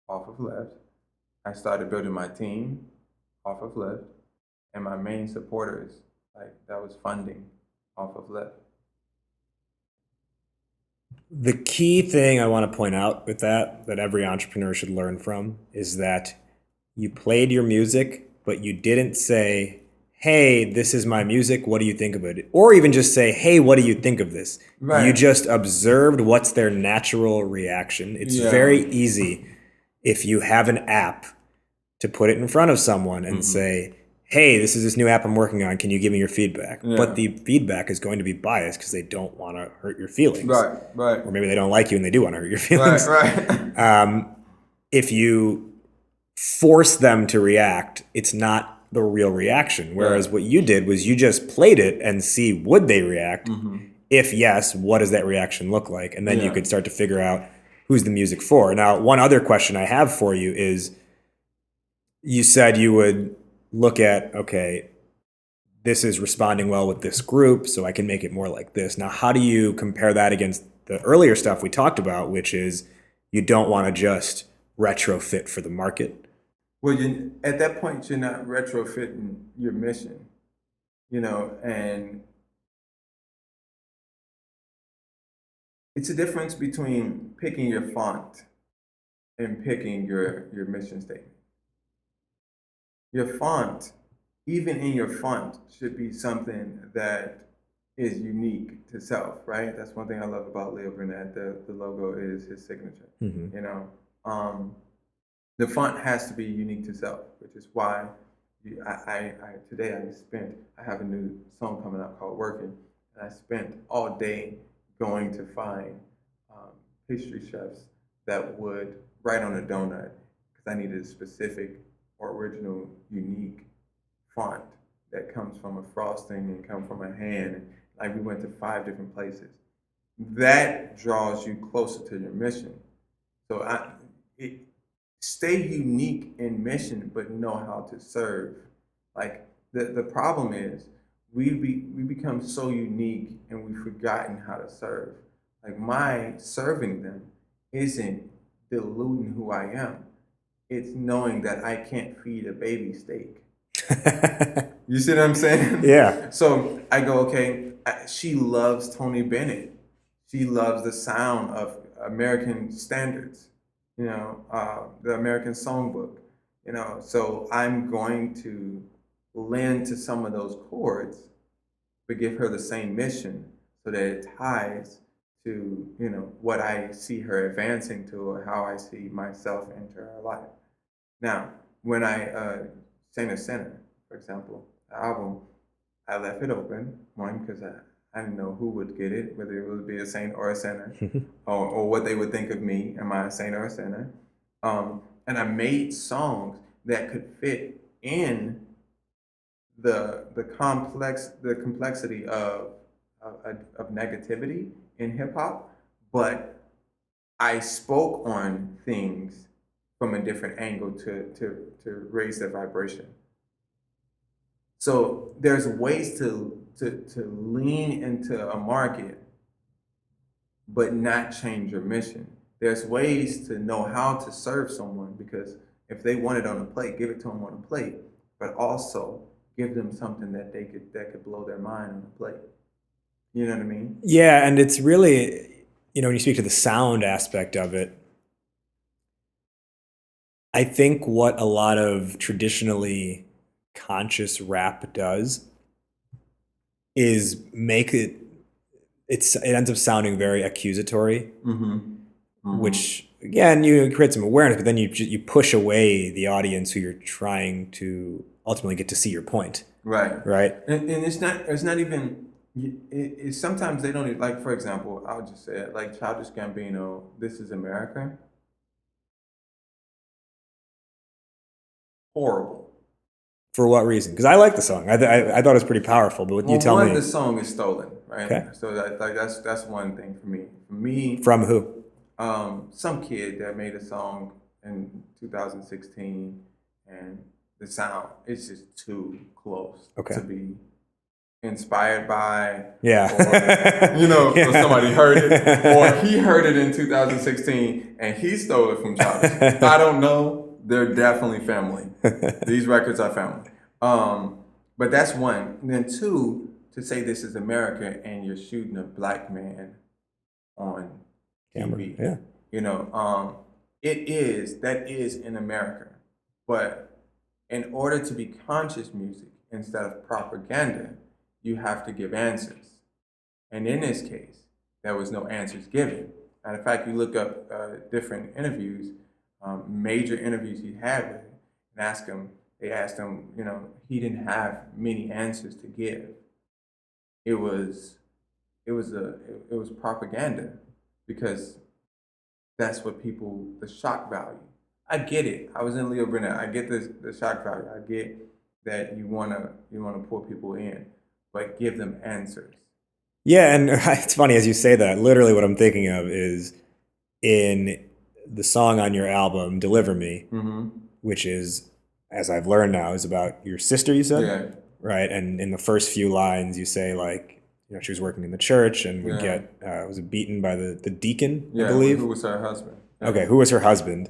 S2: off of Lyft. I started building my team off of Lyft. And my main supporters, that was funding off of Lyft.
S1: The key thing I want to point out with that every entrepreneur should learn from, is that you played your music, but you didn't say, hey, this is my music, what do you think of it? Or even just say, hey, what do you think of this? Right. You just observed what's their natural reaction. It's very easy if you have an app to put it in front of someone and say, hey, this is this new app I'm working on, can you give me your feedback? Yeah. But the feedback is going to be biased because they don't want to hurt your feelings.
S2: Right.
S1: Or maybe they don't like you and they do want to hurt your feelings.
S2: Right.
S1: If you force them to react, it's not the real reaction. Whereas what you did was you just played it and see, would they react? If yes, what does that reaction look like? And then you could start to figure out who's the music for. Now, one other question I have for you is, you said you would look at, okay, this is responding well with this group, so I can make it more like this. Now, how do you compare that against the earlier stuff we talked about, which is you don't want to just retrofit for the market?
S2: Well, at that point, you're not retrofitting your mission, and it's a difference between picking your font and picking your mission statement. Your font, even in your font, should be something that is unique to self, right? That's one thing I love about Leo Burnett. The logo is his signature. The font has to be unique to self, which is why I have a new song coming out called Working, and I spent all day going to find pastry chefs that would write on a donut because I needed a specific or original, unique font that comes from a frosting and come from a hand. Like, we went to 5 different places. that draws you closer to your mission. So stay unique in mission, but know how to serve. Like the problem is we become so unique and we've forgotten how to serve. Like my serving them isn't diluting who I am. It's knowing that I can't feed a baby steak. You see what I'm saying?
S1: Yeah.
S2: So I go, okay, she loves Tony Bennett. She loves the sound of American standards, the American songbook, So I'm going to lend to some of those chords, but give her the same mission so that it ties to, what I see her advancing to or how I see myself enter her life. Now, when I sang a sinner, for example, the album, I left it open, one, because I didn't know who would get it, whether it would be a saint or a sinner, or what they would think of me, am I a saint or a sinner? And I made songs that could fit in the complexity of negativity in hip hop, but I spoke on things from a different angle to raise their vibration. So there's ways to lean into a market, but not change your mission. There's ways to know how to serve someone, because if they want it on a plate, give it to them on a plate, but also give them something that could blow their mind on a plate. You know what I mean?
S1: Yeah, and it's really, when you speak to the sound aspect of it, I think what a lot of traditionally conscious rap does is make it ends up sounding very accusatory, which again, you create some awareness, but then you push away the audience who you're trying to ultimately get to see your point.
S2: Right. And it's not even. It's sometimes they don't even, like, for example, I'll just say it, like Childish Gambino, "This Is America." Horrible.
S1: For what reason? Because I like the song. I thought it was pretty powerful. But you tell me,
S2: the song is stolen, right?
S1: Okay.
S2: So that's one thing for me. For me,
S1: from who?
S2: Some kid that made a song in 2016, and the sound is just too close to be inspired by.
S1: Yeah.
S2: Or, or somebody heard it, or he heard it in 2016 and he stole it from Childish. I don't know. They're definitely family. These records are family. But that's one. And then two, to say this is America and you're shooting a black man on TV.
S1: Yeah.
S2: That is in America. But in order to be conscious music instead of propaganda, you have to give answers. And in this case, there was no answers given. Matter of fact, you look up different interviews, major interviews he had with him, and they asked him, he didn't have many answers to give. It was propaganda, because that's what the shock value. I get it. I was in Leo Burnett. I get the shock value. I get that you wanna pull people in, but give them answers.
S1: Yeah, and it's funny as you say that. Literally, what I'm thinking of is in the song on your album, "Deliver Me," which is, as I've learned now, is about your sister. You said,
S2: yeah,
S1: right? And in the first few lines, you say like, she was working in the church and would get was beaten by the deacon, I believe.
S2: Who was her husband?
S1: Yeah. Okay, who was her husband?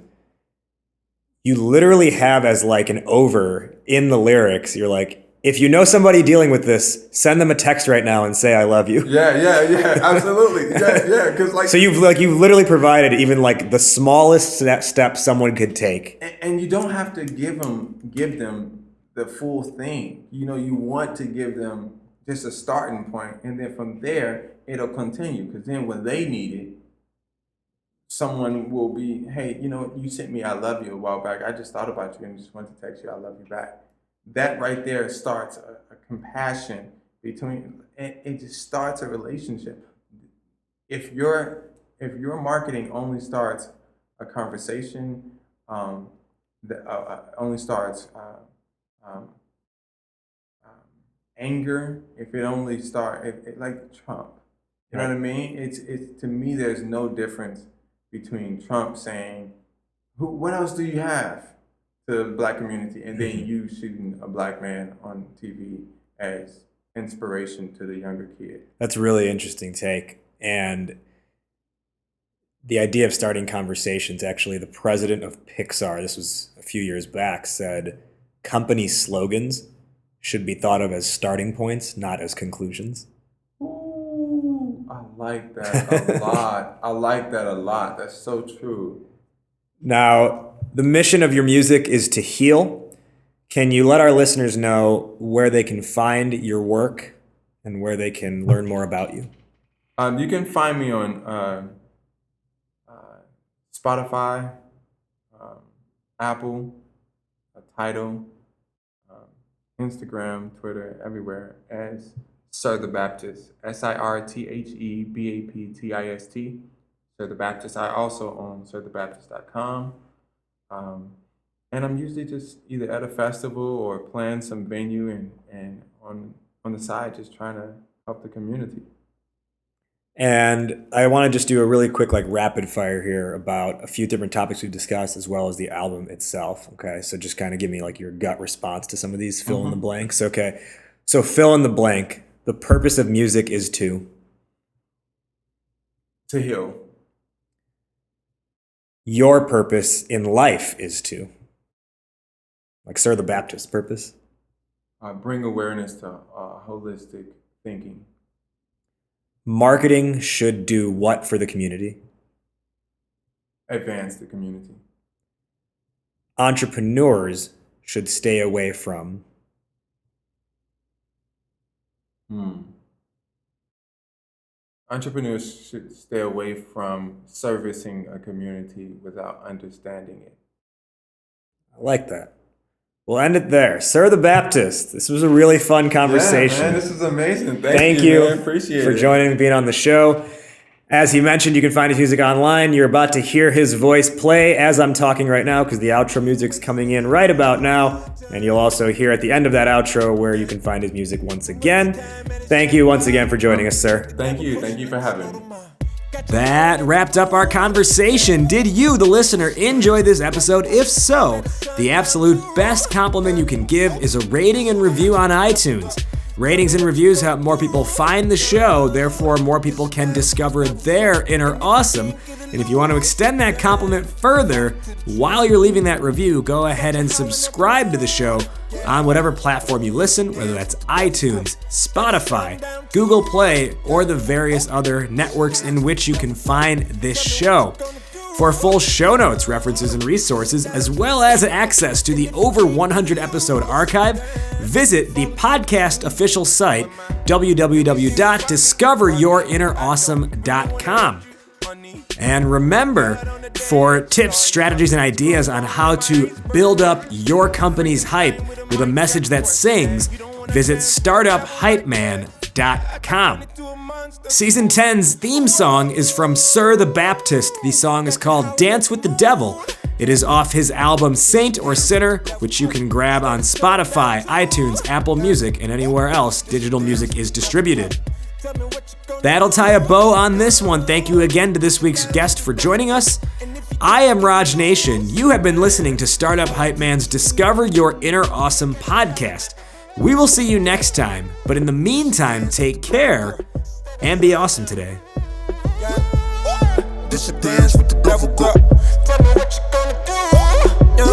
S1: You literally have as like an over in the lyrics. You're like, if you know somebody dealing with this, send them a text right now and say I love you.
S2: Yeah, absolutely. Yeah, because like.
S1: So you've literally provided even like the smallest step someone could take.
S2: And you don't have to give them the full thing. You want to give them just a starting point, and then from there it'll continue. Because then when they need it, someone will be, hey, you sent me "I love you" a while back. I just thought about you and just wanted to text you "I love you" back. That right there starts a compassion between. It just starts a relationship. If your marketing only starts a conversation, that only starts anger. If it only like Trump, You know what I mean? It's to me, there's no difference between Trump saying, what else do you have to the black community? And then you shooting a black man on TV as inspiration to the younger kid.
S1: That's a really interesting take. And the idea of starting conversations, actually, the president of Pixar, this was a few years back, said company slogans should be thought of as starting points, not as conclusions.
S2: Ooh, I like that a lot. I like that a lot. That's so true.
S1: Now, the mission of your music is to heal. Can you let our listeners know where they can find your work and where they can learn more about you?
S2: You can find me on Spotify, Apple, Tidal, Instagram, Twitter, everywhere as Sir the Baptist, SirThebaptist. Sir the Baptist. I also own SirTheBaptist.com. And I'm usually just either at a festival or playing some venue and on the side just trying to help the community.
S1: And I want to just do a really quick rapid fire here about a few different topics we've discussed as well as the album itself. Okay, so just kind of give me your gut response to some of these fill in the blanks. Okay, so fill in the blank. The purpose of music is to
S2: heal.
S1: Your purpose in life is to, Sir the Baptist purpose.
S2: Bring awareness to holistic thinking.
S1: Marketing should do what for the community?
S2: Advance the community.
S1: Entrepreneurs should stay away from?
S2: Entrepreneurs should stay away from servicing a community without understanding it.
S1: I like that. We'll end it there. Sir the Baptist, this was a really fun conversation.
S2: Yeah, man, this is amazing.
S1: Thank you
S2: man. Appreciate
S1: for joining and being on the show. As he mentioned, you can find his music online. You're about to hear his voice play as I'm talking right now because the outro music's coming in right about now. And you'll also hear at the end of that outro where you can find his music once again. Thank you once again for joining us, sir.
S2: Thank you. Thank you for having me.
S1: That wrapped up our conversation. Did you, the listener, enjoy this episode? If so, the absolute best compliment you can give is a rating and review on iTunes. Ratings and reviews help more people find the show, therefore more people can discover their inner awesome. And if you want to extend that compliment further, while you're leaving that review, go ahead and subscribe to the show on whatever platform you listen, whether that's iTunes, Spotify, Google Play, or the various other networks in which you can find this show. For full show notes, references, and resources, as well as access to the over 100 episode archive, visit the podcast official site, www.discoveryourinnerawesome.com. And remember, for tips, strategies, and ideas on how to build up your company's hype with a message that sings, visit startuphypeman.com. Season 10's theme song is from Sir the Baptist. The song is called Dance with the Devil. It is off his album Saint or Sinner, which you can grab on Spotify, iTunes, Apple Music, and anywhere else digital music is distributed. That'll tie a bow on this one. Thank you again to this week's guest for joining us. I am Raj Nation. You have been listening to Startup Hype Man's Discover Your Inner Awesome podcast. We will see you next time, but in the meantime, take care and be awesome today.
S3: This a dance with the devil, girl. Tell me what you gonna do.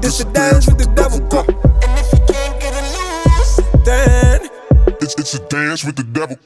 S3: This a dance with the devil, girl. And if you can't get it loose, then it's a dance with the devil.